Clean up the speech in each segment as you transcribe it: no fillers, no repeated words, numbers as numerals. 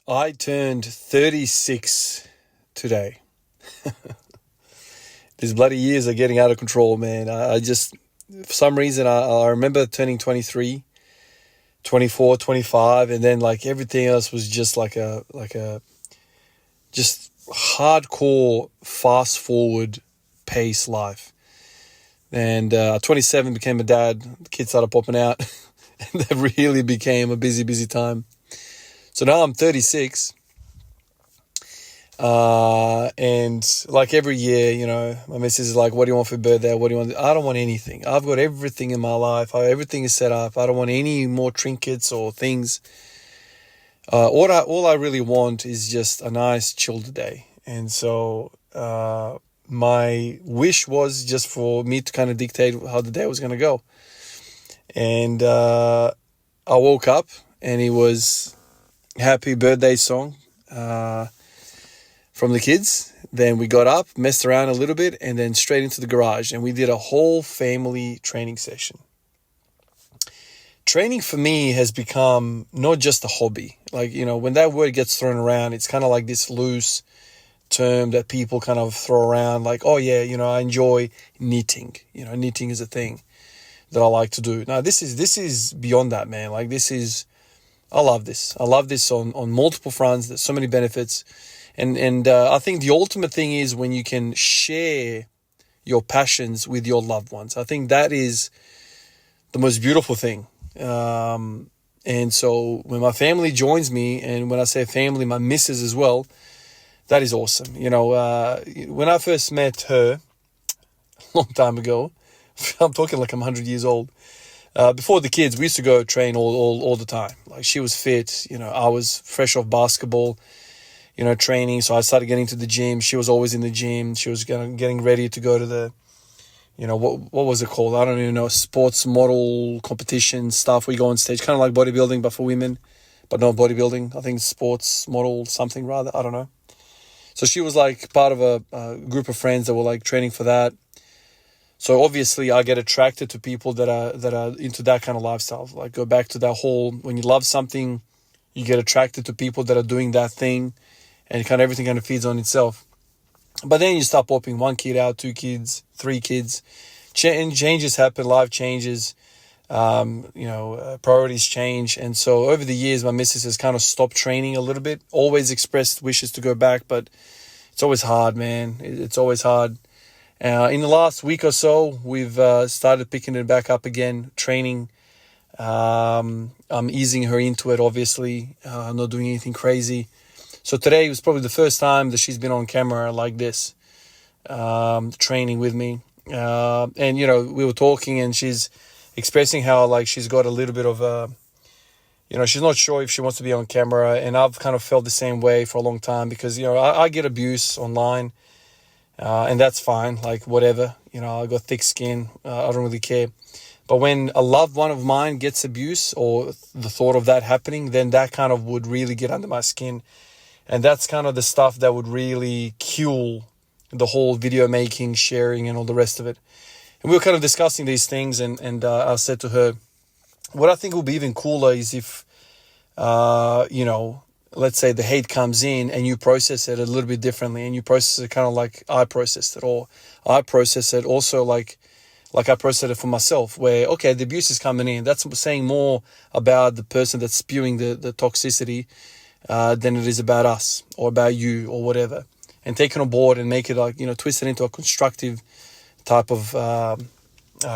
I turned 36 today. These bloody years are getting out of control, man. I just, for some reason, I remember turning 23, 24, 25, and then like everything else was just just hardcore fast forward pace life. And 27 became a dad. The kids started popping out, and that really became a busy time. So now I'm 36. And like every year, my missus is like, what do you want for birthday? What do you want? I don't want anything. I've got everything in my life. Everything is set up. I don't want any more trinkets or things. All I really want is just a nice chilled day. And so, my wish was just for me to kind of dictate how the day was going to go. And, I woke up and it was happy birthday song, from the kids. Then we got up, messed around a little bit, and then straight into the garage. And we did a whole family training session. Training for me has become not just a hobby. Like, when that word gets thrown around, it's kind of like this loose term that people kind of throw around. Like, oh yeah, I enjoy knitting. Knitting is a thing that I like to do. Now, this is beyond that, man. Like, I love this. I love this on multiple fronts. There's so many benefits. And I think the ultimate thing is when you can share your passions with your loved ones. I think that is the most beautiful thing. And so when my family joins me, and when I say family, my missus as well, that is awesome. When I first met her a long time ago, I'm talking like I'm 100 years old. Before the kids, we used to go train all the time. Like, she was fit, I was fresh off basketball, training. So I started getting to the gym. She was always in the gym. She was getting ready to go to the, what was it called? I don't even know, sports model competition stuff. We go on stage, kind of like bodybuilding, but for women, but not bodybuilding. I think sports model something rather. I don't know. So she was like part of a group of friends that were like training for that. So obviously I get attracted to people that are into that kind of lifestyle. Like, go back to that whole, when you love something, you get attracted to people that are doing that thing, and kind of everything kind of feeds on itself. But then you start popping one kid out, 2 kids, 3 kids. Changes happen, life changes, priorities change. And so over the years, my missus has kind of stopped training a little bit, always expressed wishes to go back, but it's always hard, man. It's always hard. In the last week or so, we've started picking it back up again, training. I'm easing her into it, obviously. I'm not doing anything crazy. So today was probably the first time that she's been on camera like this, training with me. And, we were talking, and she's expressing how, like, she's got a little bit of she's not sure if she wants to be on camera. And I've kind of felt the same way for a long time because, I get abuse online. And that's fine, like, whatever, I got thick skin, I don't really care. But when a loved one of mine gets abuse, or the thought of that happening, then that kind of would really get under my skin. And that's kind of the stuff that would really kill the whole video making, sharing, and all the rest of it. And we were kind of discussing these things, and I said to her, what I think would be even cooler is if, let's say the hate comes in and you process it a little bit differently, and you process it kind of like I processed it, or I process it also like I processed it for myself, where, okay, the abuse is coming in. That's saying more about the person that's spewing the toxicity than it is about us or about you or whatever. And take it on board and make it like, twist it into a constructive type of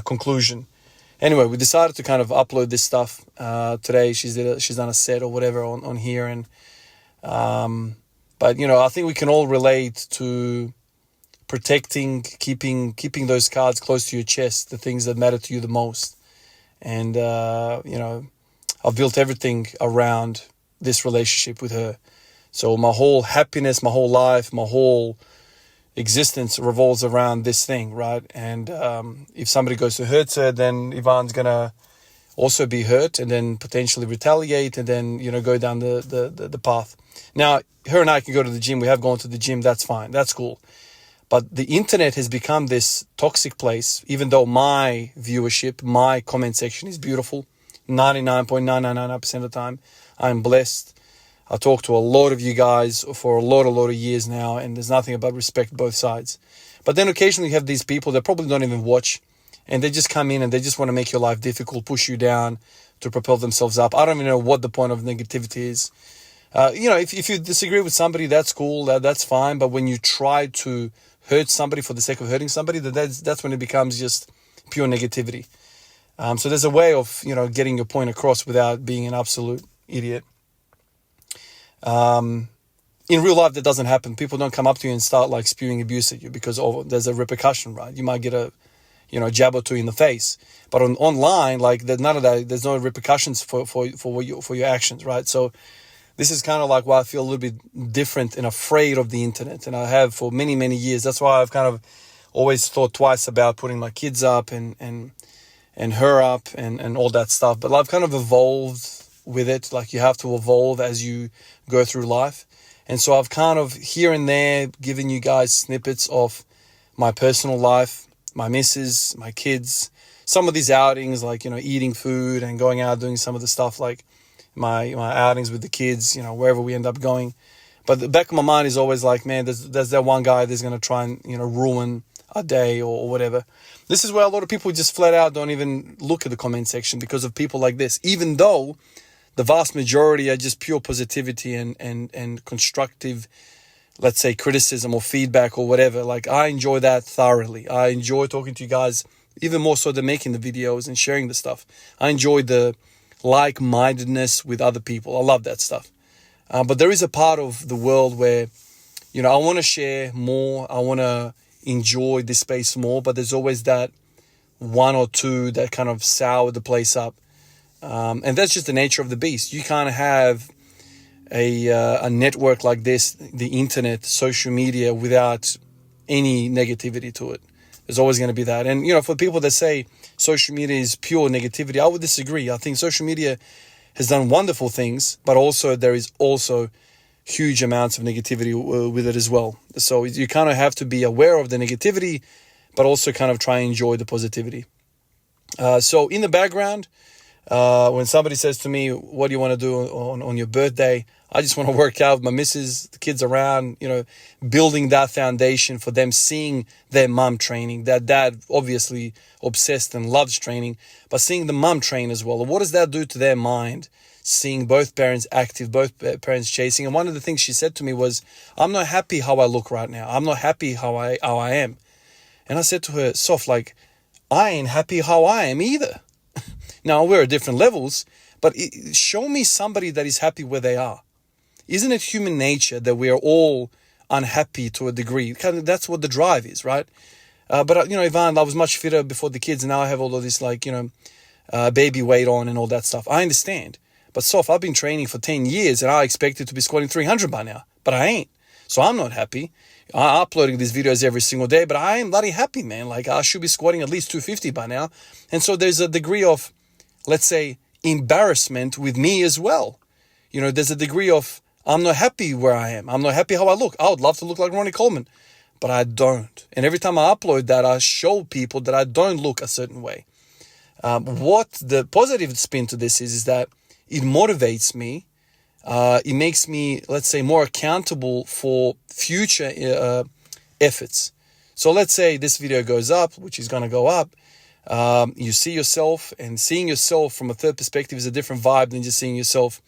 conclusion. Anyway, we decided to kind of upload this stuff today. She's done a set or whatever on here, and but I think we can all relate to protecting, keeping those cards close to your chest, the things that matter to you the most. And I've built everything around this relationship with her. So my whole happiness, my whole life, my whole existence revolves around this thing, right? And if somebody goes to hurt her, then Ivan's gonna also be hurt, and then potentially retaliate, and then go down the path. Now, her and I can go to the gym. We have gone to the gym. That's fine. That's cool. But the internet has become this toxic place. Even though my viewership, my comment section is beautiful, 99.999% of the time, I'm blessed. I talk to a lot of you guys for a lot of years now, and there's nothing but respect both sides. But then occasionally you have these people that probably don't even watch, and they just come in and they just want to make your life difficult, push you down to propel themselves up. I don't even know what the point of negativity is. If you disagree with somebody, that's cool, that's fine. But when you try to hurt somebody for the sake of hurting somebody, that's when it becomes just pure negativity. So there's a way of, getting your point across without being an absolute idiot. In real life, that doesn't happen. People don't come up to you and start like spewing abuse at you because there's a repercussion, right? You might get a jab or two in the face. But online, like none of that. There's no repercussions for your actions, right? So this is kind of like why I feel a little bit different and afraid of the internet, and I have for many, many years. That's why I've kind of always thought twice about putting my kids up and her up and all that stuff. But I've kind of evolved with it. Like you have to evolve as you go through life. And so I've kind of here and there given you guys snippets of my personal life, my missus, my kids, some of these outings like, eating food and going out doing some of the stuff like my outings with the kids, wherever we end up going. But the back of my mind is always like, man, there's that one guy that's going to try and, ruin a day or whatever. This is where a lot of people just flat out don't even look at the comment section because of people like this, even though the vast majority are just pure positivity and constructive, let's say, criticism or feedback or whatever. Like I enjoy that thoroughly. I enjoy talking to you guys even more so than making the videos and sharing the stuff. I enjoy the like-mindedness with other people. I love that stuff. But there is a part of the world where, I want to share more. I want to enjoy this space more. But there's always that one or two that kind of sour the place up. And that's just the nature of the beast. You can't have a network like this, the internet, social media, without any negativity to it. There's always going to be that. And, for people that say social media is pure negativity, I would disagree. I think social media has done wonderful things, but also there is also huge amounts of negativity with it as well. So you kind of have to be aware of the negativity, but also kind of try and enjoy the positivity. So in the background, when somebody says to me, what do you want to do on your birthday? I just want to work out with my missus, the kids around, building that foundation for them, seeing their mum training. That dad obviously obsessed and loves training, but seeing the mum train as well. What does that do to their mind? Seeing both parents active, both parents chasing. And one of the things she said to me was, I'm not happy how I look right now. I'm not happy how I am. And I said to her, Soph, like, I ain't happy how I am either. Now, we're at different levels, but show me somebody that is happy where they are. Isn't it human nature that we are all unhappy to a degree? Kind of, that's what the drive is, right? But Ivan, I was much fitter before the kids, and now I have all of this, baby weight on and all that stuff. I understand. But Soph, I've been training for 10 years, and I expected to be squatting 300 by now, but I ain't. So I'm not happy. I'm uploading these videos every single day, but I am bloody happy, man. Like, I should be squatting at least 250 by now. And so there's a degree of, let's say, embarrassment with me as well. There's a degree of, I'm not happy where I am. I'm not happy how I look. I would love to look like Ronnie Coleman, but I don't. And every time I upload that, I show people that I don't look a certain way. What the positive spin to this is that it motivates me. It makes me, let's say, more accountable for future efforts. So let's say this video goes up, which is going to go up. You see yourself, and seeing yourself from a third perspective is a different vibe than just seeing yourself,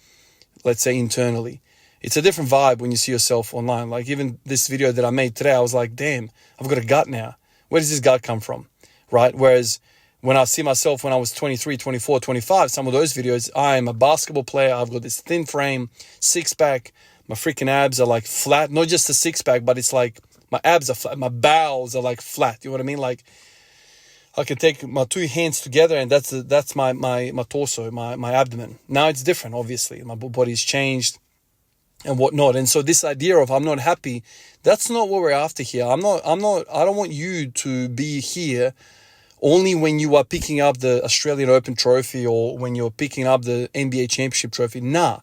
let's say, internally. It's a different vibe when you see yourself online. Like even this video that I made today, I was like, damn, I've got a gut now. Where does this gut come from? Right? Whereas when I see myself when I was 23, 24, 25, some of those videos, I am a basketball player. I've got this thin frame, six-pack. My freaking abs are like flat. Not just a six-pack, but it's like my abs are flat. My bowels are like flat. You know what I mean? Like I can take my two hands together, and that's my torso, my abdomen. Now it's different, obviously. My body's changed and whatnot. And so this idea of I'm not happy, that's not what we're after here. I don't want you to be here only when you are picking up the Australian Open trophy or when you're picking up the NBA championship trophy. Nah,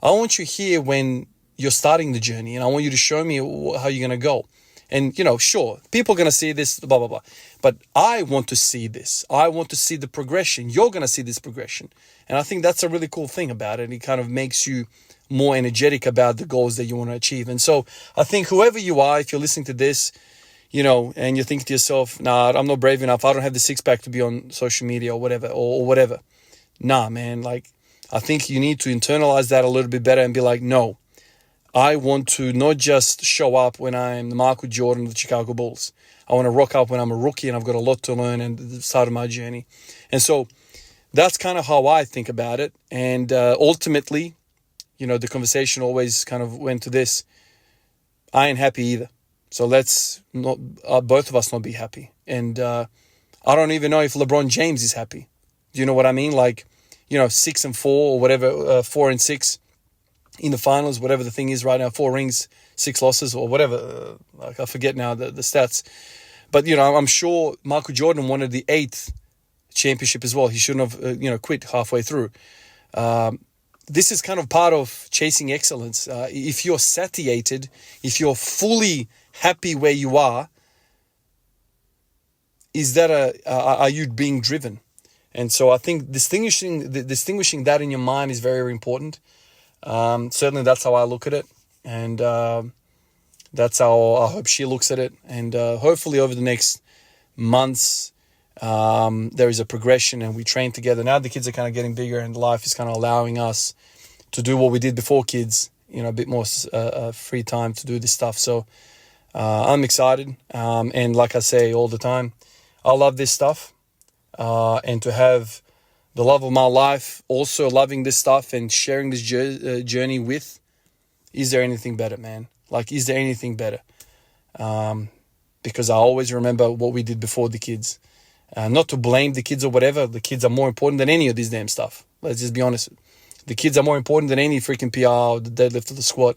I want you here when you're starting the journey, and I want you to show me how you're going to go. And, sure, people are going to see this, blah, blah, blah. But I want to see this. I want to see the progression. You're going to see this progression. And I think that's a really cool thing about it. It kind of makes you more energetic about the goals that you want to achieve. And so I think whoever you are, if you're listening to this, and you think to yourself, nah, I'm not brave enough, I don't have the six pack to be on social media or whatever, or whatever. Nah, man, I think you need to internalize that a little bit better and be like, no, I want to not just show up when I'm the Michael Jordan of the Chicago Bulls. I want to rock up when I'm a rookie and I've got a lot to learn and the start of my journey. And so that's kind of how I think about it. And ultimately, the conversation always kind of went to this. I ain't happy either. So let's not both of us not be happy. And I don't even know if LeBron James is happy. Do you know what I mean? 6-4 or whatever, 4-6 in the finals, whatever the thing is right now, 4 rings, 6 losses or whatever. I forget now the stats. But, I'm sure Michael Jordan wanted the 8th championship as well. He shouldn't have, quit halfway through. This is kind of part of chasing excellence. If you're satiated, if you're fully happy where you are you being driven? And so I think distinguishing that in your mind is very, very important. Certainly that's how I look at it. And that's how I hope she looks at it. And hopefully over the next months, there is a progression and we train together. Now the kids are kind of getting bigger and life is kind of allowing us to do what we did before kids, a bit more free time to do this stuff. So I'm excited. And like I say all the time, I love this stuff. And to have the love of my life also loving this stuff and sharing this journey with, is there anything better, man? Is there anything better? Because I always remember what we did before the kids. Not to blame the kids or whatever. The kids are more important than any of this damn stuff. Let's just be honest. The kids are more important than any freaking PR or the deadlift or the squat.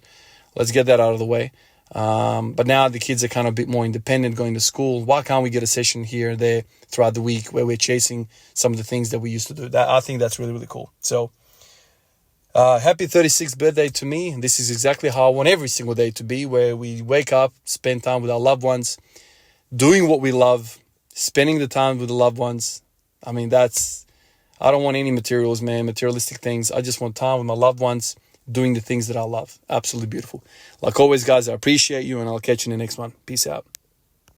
Let's get that out of the way. But now the kids are kind of a bit more independent going to school. Why can't we get a session here and there throughout the week where we're chasing some of the things that we used to do? I think that's really, really cool. So happy 36th birthday to me. And this is exactly how I want every single day to be, where we wake up, spend time with our loved ones, doing what we love, spending the time with the loved ones. I mean, I don't want any materials, man, materialistic things. I just want time with my loved ones, doing the things that I love. Absolutely beautiful. Like always, guys, I appreciate you and I'll catch you in the next one. Peace out.